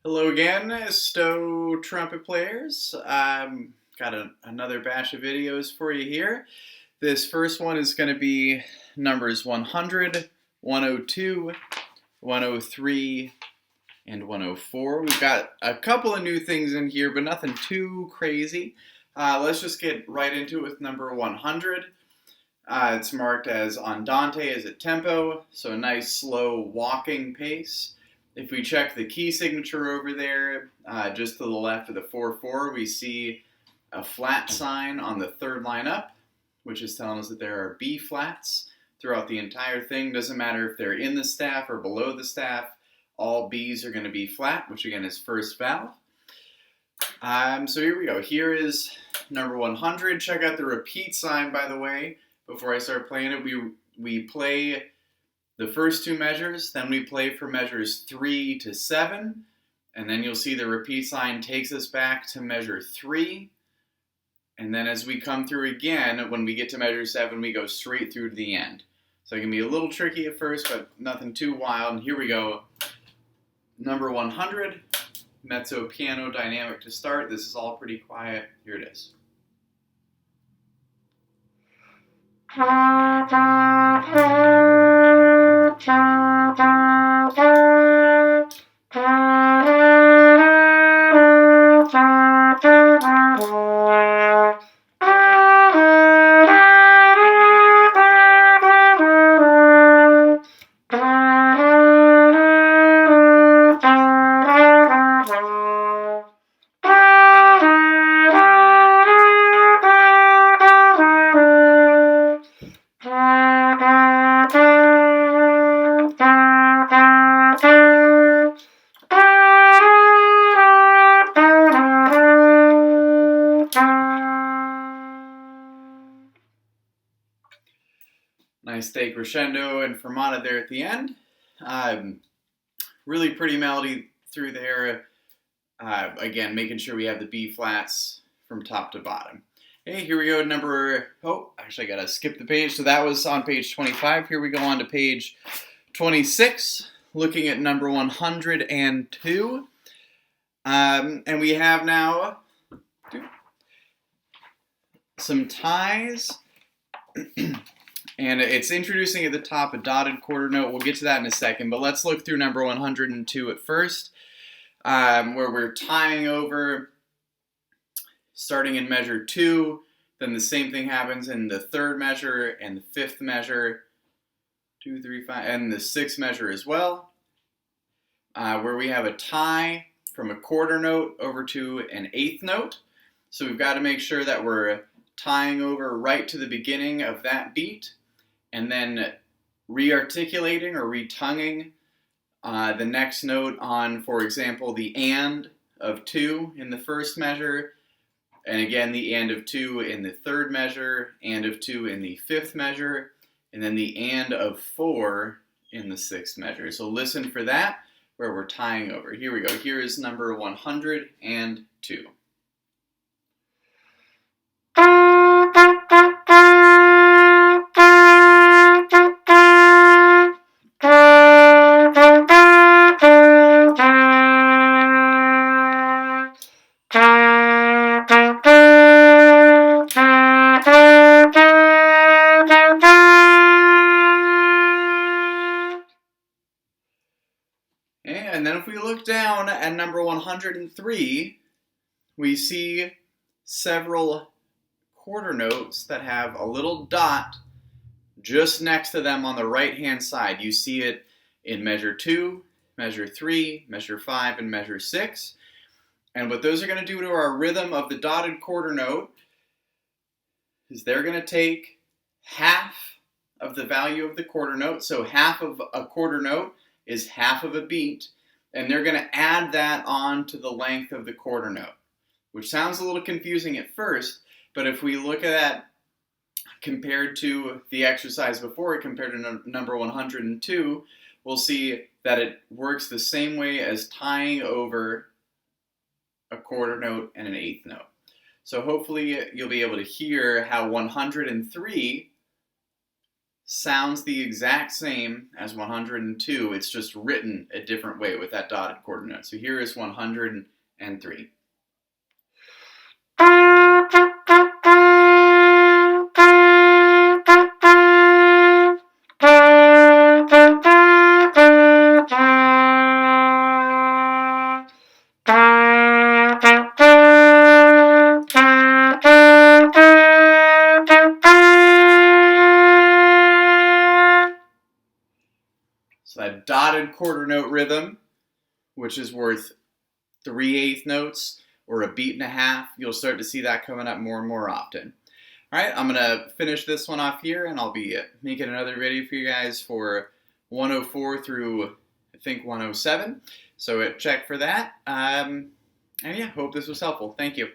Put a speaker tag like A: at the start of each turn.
A: Hello again, Stowe trumpet players. Got another batch of videos for you here. This first one is going to be numbers 100, 102, 103, and 104. We've got a couple of new things in here, but nothing too crazy. Let's just get right into it with number 100. It's marked as andante as a tempo, so a nice slow walking pace. If we check the key signature over there, just to the left of the 4/4, we see a flat sign on the third line up, which is telling us that there are B flats throughout the entire thing. Doesn't matter if they're in the staff or below the staff, all B's are going to be flat, which again is first valve. So here we go. Here is number 100. Check out the repeat sign, by the way. Before I start playing it, we play the first two measures, then we play for measures 3 to 7, and then you'll see the repeat sign takes us back to measure 3, and then as we come through again, when we get to measure 7, we go straight through to the end. So it can be a little tricky at first, but nothing too wild. And here we go. Number 100, mezzo piano dynamic to start. This is all pretty quiet. Here it is. Nice stay crescendo and fermata there at the end. Really pretty melody through there. Again, making sure we have the B flats from top to bottom. Okay, here we go. Actually, I gotta skip the page. So that was on page 25. Here we go on to page 26, looking at number 102. And we have now some ties. And it's introducing at the top a dotted quarter note. We'll get to that in a second, but let's look through number 102 at first, where we're tying over, starting in measure 2. Then the same thing happens in the third measure and the fifth measure, 2, 3, 5, and the sixth measure as well, where we have a tie from a quarter note over to an eighth note. So we've got to make sure that we're tying over right to the beginning of that beat, and then re-articulating or re-tonguing the next note on, for example, the and of 2 in the first measure, and again the and of 2 in the third measure, and of 2 in the fifth measure, and then the and of 4 in the sixth measure. So listen for that, where we're tying over. Here we go. Here is number 102. And then if we look down at number 103, we see several quarter notes that have a little dot just next to them on the right-hand side. You see it in measure 2, measure 3, measure 5, and measure 6. And what those are going to do to our rhythm of the dotted quarter note is they're going to take half of the value of the quarter note. So half of a quarter note is half of a beat, and they're going to add that on to the length of the quarter note, which sounds a little confusing at first, but if we look at that compared to the exercise before it, compared to number 102, we'll see that it works the same way as tying over a quarter note and an eighth note. So hopefully you'll be able to hear how 103 sounds the exact same as 102. It's just written a different way with that dotted quarter note. So here is 103. So that dotted quarter note rhythm, which is worth 3/8 notes or a beat and a half, you'll start to see that coming up more and more often. All right, I'm going to finish this one off here, and I'll be making another video for you guys for 104 through, I think, 107. So check for that. And yeah, hope this was helpful. Thank you.